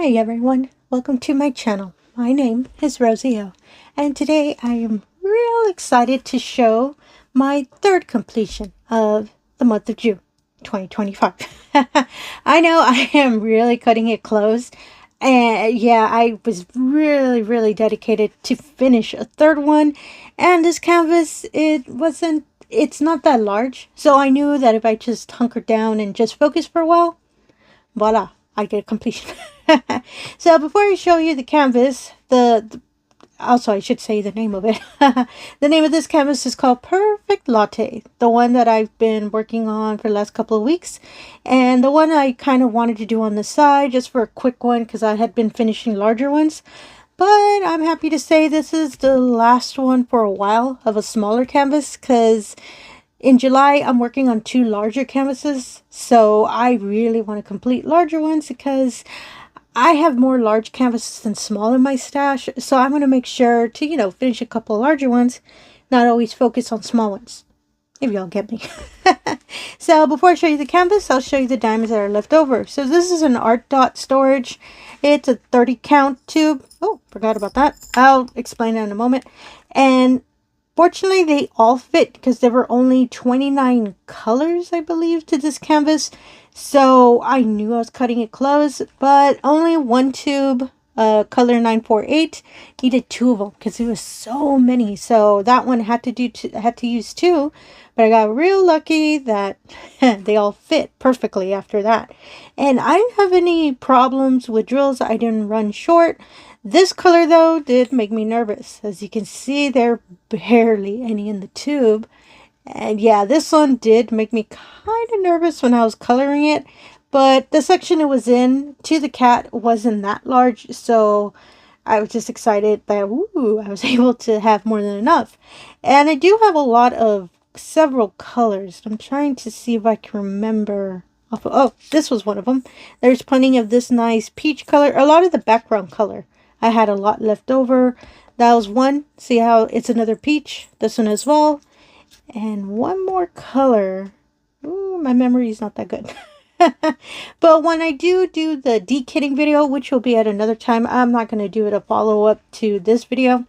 Hi everyone, welcome to my channel. My name is Rosy O, and today I am real excited to show my third completion of the month of June 2025. I know I am really cutting it close, and yeah, I was really dedicated to finish a third one, and this canvas, it's not that large, so I knew that if I just hunkered down and just focused for a while, voila, I get a completion. So before I show you the canvas, also I should say the name of it. The name of this canvas is called Purrfect Latte, the one that I've been working on for the last couple of weeks, and the one I kind of wanted to do on the side just for a quick one because I had been finishing larger ones. But I'm happy to say this is the last one for a while of a smaller canvas, because in July, I'm working on 2 larger canvases, so I really want to complete larger ones because I have more large canvases than small in my stash. So I'm going to make sure to, finish a couple of larger ones, not always focus on small ones, if y'all get me. So before I show you the canvas, I'll show you the diamonds that are left over. So this is an art dot storage. It's a 30 count tube. Oh, forgot about that. I'll explain that in a moment. And fortunately, they all fit because there were only 29 colors, I believe, to this canvas. So I knew I was cutting it close, but only one tube, color 948, needed 2 of them because there was so many. So that one had to use 2, but I got real lucky that they all fit perfectly after that. And I didn't have any problems with drills. I didn't run short. This color, though, did make me nervous. As you can see, there are barely any in the tube. And yeah, this one did make me kind of nervous when I was coloring it. But the section it was in, to the cat, wasn't that large. So I was just excited that, I was able to have more than enough. And I do have a lot of several colors. I'm trying to see if I can remember. Oh, this was one of them. There's plenty of this nice peach color. A lot of the background color. I had a lot left over. That was one. See how it's another peach? This one as well. And one more color. Ooh, my memory is not that good. But when I do the dekitting video, which will be at another time, I'm not going to do it a follow-up to this video.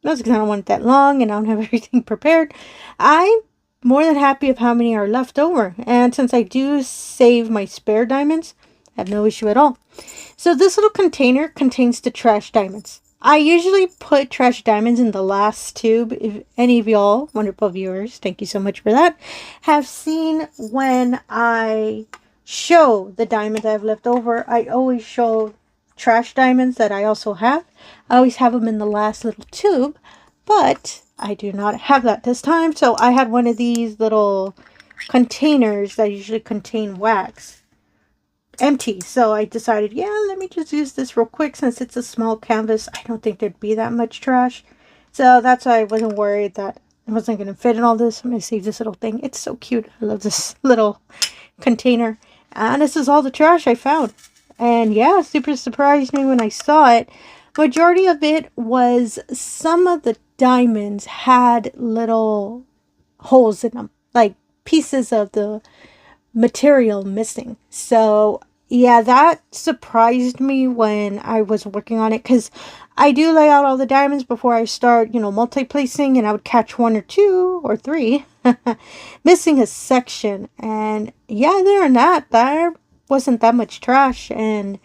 That's because I don't want it that long and I don't have everything prepared. I'm more than happy of how many are left over. And since I do save my spare diamonds, I have no issue at all. So this little container contains the trash diamonds. I usually put trash diamonds in the last tube. If any of y'all, wonderful viewers, thank you so much for that, have seen when I show the diamonds I have left over, I always show trash diamonds that I also have. I always have them in the last little tube, but I do not have that this time. So I had one of these little containers that usually contain wax empty, so I decided, yeah, let me just use this real quick since it's a small canvas. I don't think there'd be that much trash, so that's why I wasn't worried that I wasn't going to fit in all this. I'm going to save this little thing. It's so cute. I love this little container, and this is all the trash I found. And yeah, super surprised me when I saw it. Majority of it was some of the diamonds had little holes in them, like pieces of the material missing. So yeah, that surprised me when I was working on it, because I do lay out all the diamonds before I start, multi-placing, and I would catch 1 or 2 or 3 missing a section. And yeah, other than that, there wasn't that much trash. And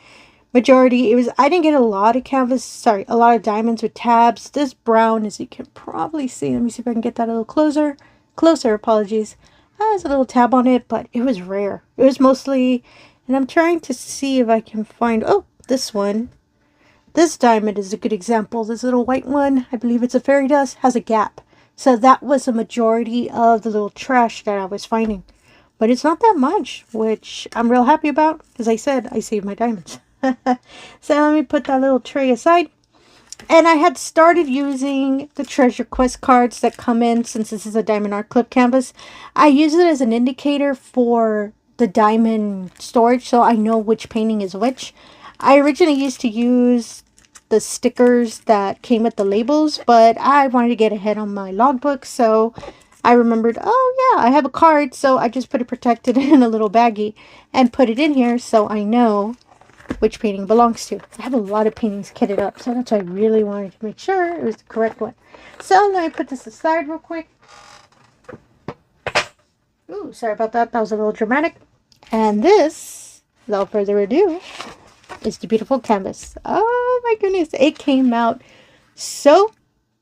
majority, I didn't get a lot of a lot of diamonds with tabs. This brown, as you can probably see, let me see if I can get that a little closer, apologies, has a little tab on it, but it was rare. It was mostly, and I'm trying to see if I can find, this one. This diamond is a good example. This little white one, I believe it's a fairy dust, has a gap. So that was a majority of the little trash that I was finding. But it's not that much, which I'm real happy about, because I said I saved my diamonds. So let me put that little tray aside. And I had started using the treasure quest cards that come in, since this is a diamondartclub canvas. I use it as an indicator for the diamond storage, so I know which painting is which. I originally used to use the stickers that came with the labels, but I wanted to get ahead on my logbook, so I remembered, oh yeah, I have a card, so I just put it protected in a little baggie and put it in here so I know which painting belongs to. I have a lot of paintings kitted up, so that's why I really wanted to make sure it was the correct one. So let me put this aside real quick. Ooh, sorry about that. That was a little dramatic. And this, without further ado, is the beautiful canvas. Oh my goodness, it came out so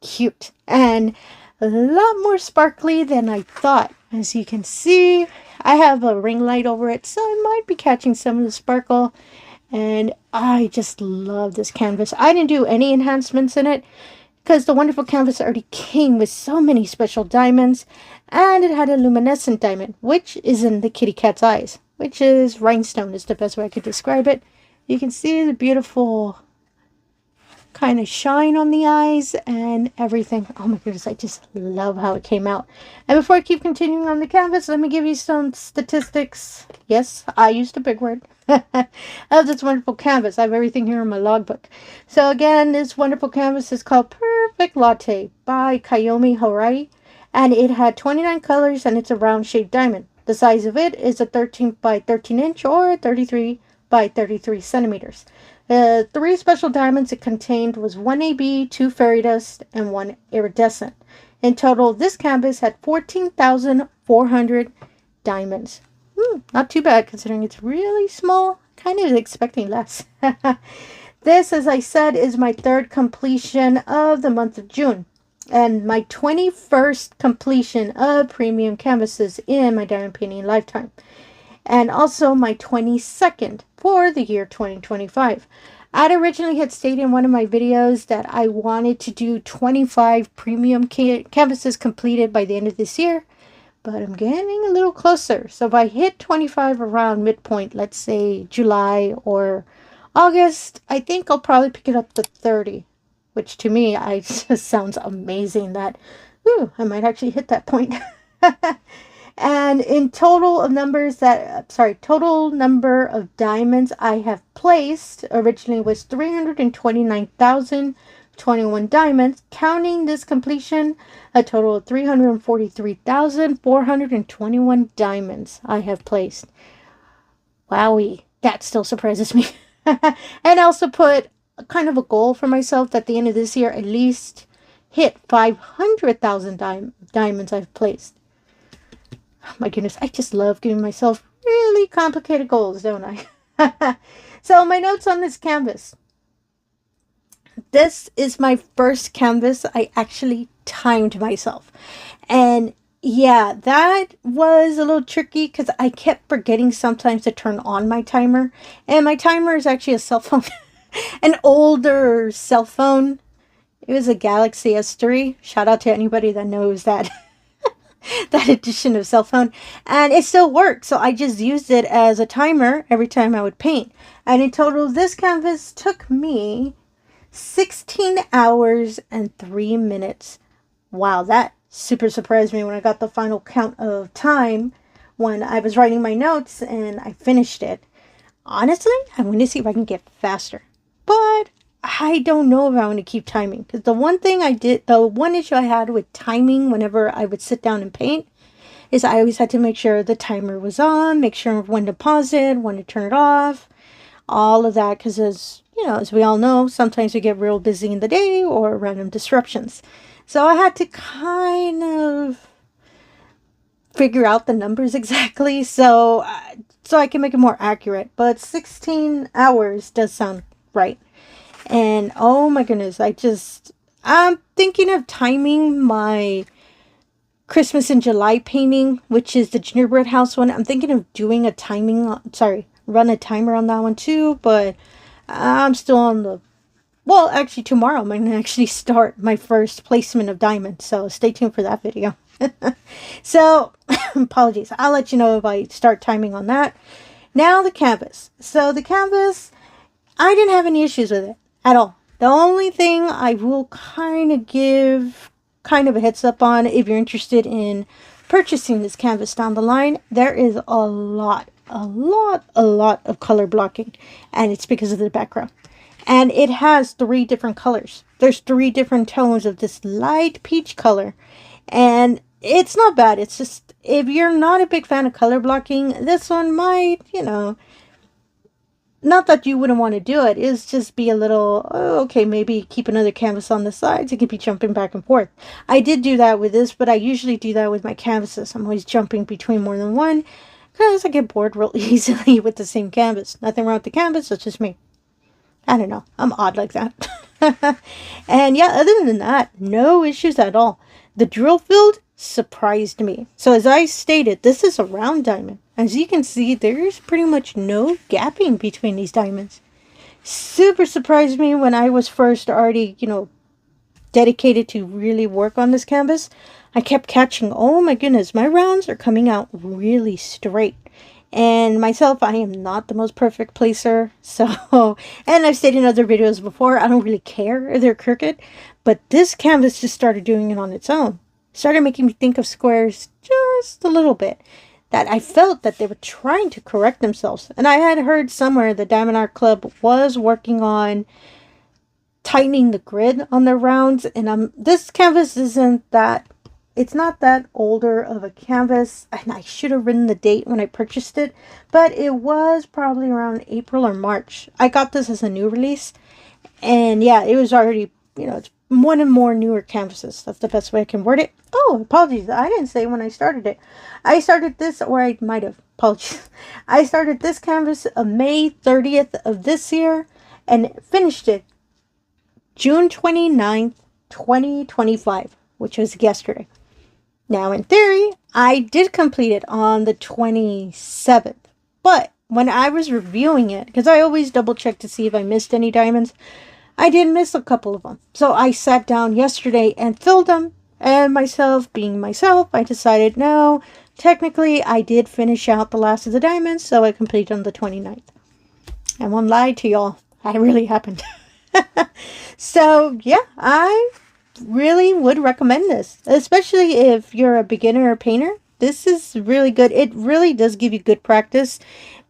cute and a lot more sparkly than I thought. As you can see, I have a ring light over it, so I might be catching some of the sparkle. And I just love this canvas. I didn't do any enhancements in it because the wonderful canvas already came with so many special diamonds, and it had a luminescent diamond, which is in the kitty cat's eyes, which is rhinestone is the best way I could describe it. You can see the beautiful kind of shine on the eyes and everything. Oh my goodness, I just love how it came out. And before I keep continuing on the canvas, let me give you some statistics. Yes, I used a big word. Of this wonderful canvas. I have everything here in my logbook. So again, this wonderful canvas is called Purrfect Latte by Kayomi Harai, and it had 29 colors, and it's a round shaped diamond. The size of it is a 13 by 13 inch or 33 by 33 centimeters. The 3 special diamonds it contained was 1 AB, 2 fairy dust, and 1 iridescent. In total, this canvas had 14,400 diamonds. Not too bad considering it's really small. Kind of expecting less. This, as I said, is my 3rd completion of the month of June, and my 21st completion of premium canvases in my diamond painting lifetime, and also my 22nd for the year 2025. I'd originally had stated in one of my videos that I wanted to do 25 premium canvases completed by the end of this year, but I'm getting a little closer. So if I hit 25 around midpoint, let's say July or August, I think I'll probably pick it up to 30, which to me, just sounds amazing that, I might actually hit that point. And in total of numbers total number of diamonds I have placed originally was 329,021 diamonds. Counting this completion, a total of 343,421 diamonds I have placed. Wowie, that still surprises me. And I also put kind of a goal for myself that at the end of this year, at least hit 500,000 diamonds I've placed. Oh my goodness, I just love giving myself really complicated goals, don't I? So my notes on this canvas. This is my first canvas I actually timed myself. And yeah, that was a little tricky because I kept forgetting sometimes to turn on my timer. And my timer is actually a cell phone. An older cell phone. It was a Galaxy S3. Shout out to anybody that knows that. That edition of cell phone, and it still works, so I just used it as a timer every time I would paint. And in total, this canvas took me 16 hours and 3 minutes. Wow, that super surprised me when I got the final count of time when I was writing my notes and I finished it. Honestly, I'm going to see if I can get faster, but I don't know if I want to keep timing, because the one issue I had with timing whenever I would sit down and paint is I always had to make sure the timer was on, make sure when to pause it, when to turn it off, all of that, because as we all know, sometimes we get real busy in the day or random disruptions. So I had to kind of figure out the numbers exactly so I can make it more accurate, but 16 hours does sound right. And oh my goodness, I'm thinking of timing my Christmas in July painting, which is the gingerbread house one. I'm thinking of doing run a timer on that one too, but I'm still on actually tomorrow I'm going to actually start my first placement of diamonds, so stay tuned for that video. So, apologies. I'll let you know if I start timing on that. Now the canvas. So the canvas, I didn't have any issues with it at all. The only thing I will kind of give a heads up on, if you're interested in purchasing this canvas down the line, there is a lot of color blocking, and it's because of the background. And it has 3 different colors. There's 3 different tones of this light peach color, and it's not bad. It's just, if you're not a big fan of color blocking, this one might, not that you wouldn't want to do it, it's just be a little, oh, okay, maybe keep another canvas on the sides. You could be jumping back and forth. I did do that with this, but I usually do that with my canvases. I'm always jumping between more than one because I get bored real easily with the same canvas. Nothing wrong with the canvas, it's just me. I don't know. I'm odd like that. And yeah, other than that, no issues at all. The drill field surprised me. So as I stated, this is a round diamond. As you can see, there's pretty much no gapping between these diamonds. Super surprised me when I was first already, dedicated to really work on this canvas. I kept catching, oh my goodness, my rounds are coming out really straight. And myself, I am not the most perfect placer. So, and I've stated in other videos before, I don't really care if they're crooked. But this canvas just started doing it on its own. Started making me think of squares just a little bit. That I felt that they were trying to correct themselves. And I had heard somewhere the diamondart was working on tightening the grid on their rounds. And this canvas isn't that, it's not that older of a canvas. And I should have written the date when I purchased it. But it was probably around April or March. I got this as a new release. And yeah, it was already, it's one and more newer canvases. That's the best way I can word it. Oh, apologies. I didn't say when I started it. I started this, or I might have. Apologies. I started this canvas on May 30th of this year and finished it June 29th, 2025, which was yesterday. Now, in theory, I did complete it on the 27th. But when I was reviewing it, because I always double check to see if I missed any diamonds, I did miss a couple of them. So I sat down yesterday and filled them. And myself, being myself, I decided, no, technically I did finish out the last of the diamonds. So I completed on the 29th. I won't lie to y'all. I really happened. So yeah, I really would recommend this. Especially if you're a beginner painter. This is really good. It really does give you good practice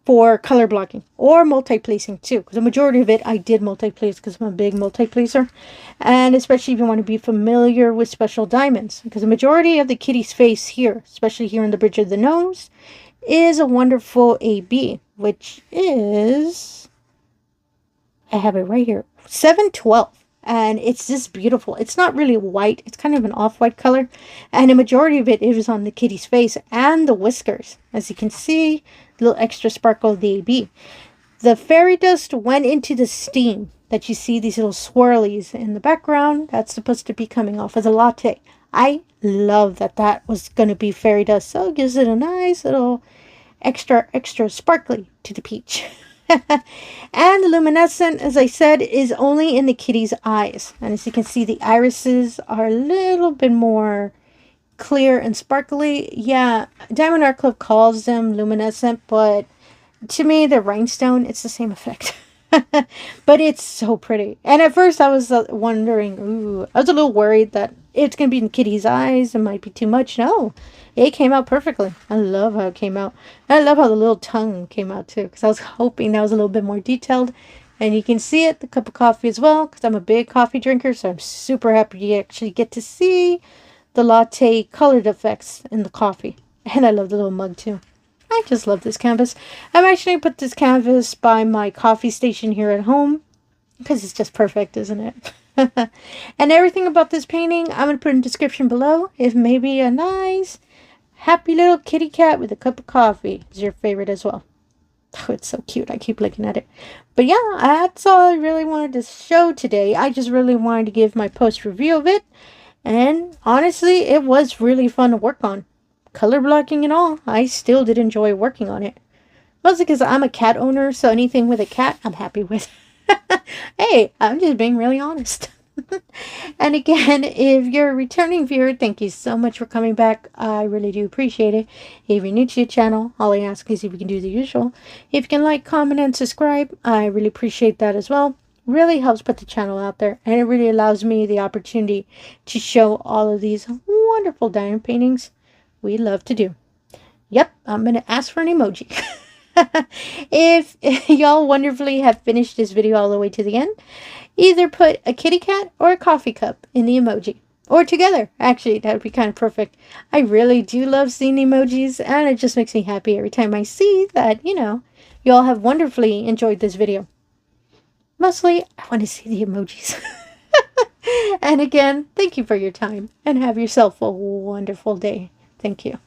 for color blocking or multi-placing too, because the majority of it I did multi-place because I'm a big multi-placer, and especially if you want to be familiar with special diamonds, because the majority of the kitty's face here, especially here in the bridge of the nose, is a wonderful AB, which is, I have it right here, 712. And it's just beautiful. It's not really white. It's kind of an off-white color. And the majority of it is on the kitty's face and the whiskers. As you can see, a little extra sparkle of the AB. The fairy dust went into the steam that you see these little swirlies in the background. That's supposed to be coming off of the latte. I love that that was going to be fairy dust. So it gives it a nice little extra sparkly to the peach. And the luminescent, as I said, is only in the kitty's eyes. And as you can see, the irises are a little bit more clear and sparkly. Yeah, diamondartclub calls them luminescent, but to me, the rhinestone, it's the same effect. But it's so pretty. And at first I was wondering, I was a little worried that it's going to be in kitty's eyes. It might be too much. No, it came out perfectly. I love how it came out. And I love how the little tongue came out too, because I was hoping that was a little bit more detailed. And you can see it, the cup of coffee as well, because I'm a big coffee drinker. So I'm super happy you actually get to see the latte colored effects in the coffee. And I love the little mug too. I just love this canvas. I'm actually going to put this canvas by my coffee station here at home, because it's just perfect, isn't it? And everything about this painting, I'm going to put in the description below. If maybe a nice, happy little kitty cat with a cup of coffee is your favorite as well. Oh, it's so cute. I keep looking at it. But yeah, that's all I really wanted to show today. I just really wanted to give my post review of it. And honestly, it was really fun to work on. Color blocking and all, I still did enjoy working on it. Mostly because I'm a cat owner, so anything with a cat, I'm happy with. Hey, I'm just being really honest. And again, if you're a returning viewer, thank you so much for coming back. I really do appreciate it. If you're new to the channel, all I ask is if you can do the usual. If you can like, comment, and subscribe, I really appreciate that as well. Really helps put the channel out there, and it really allows me the opportunity to show all of these wonderful diamond paintings we love to do. Yep, I'm going to ask for an emoji. If y'all wonderfully have finished this video all the way to the end, either put a kitty cat or a coffee cup in the emoji. or together. Actually, that would be kind of perfect. I really do love seeing emojis, and it just makes me happy every time I see that, you know, you all have wonderfully enjoyed this video. Mostly, I want to see the emojis. And again, thank you for your time, and have yourself a wonderful day. Thank you.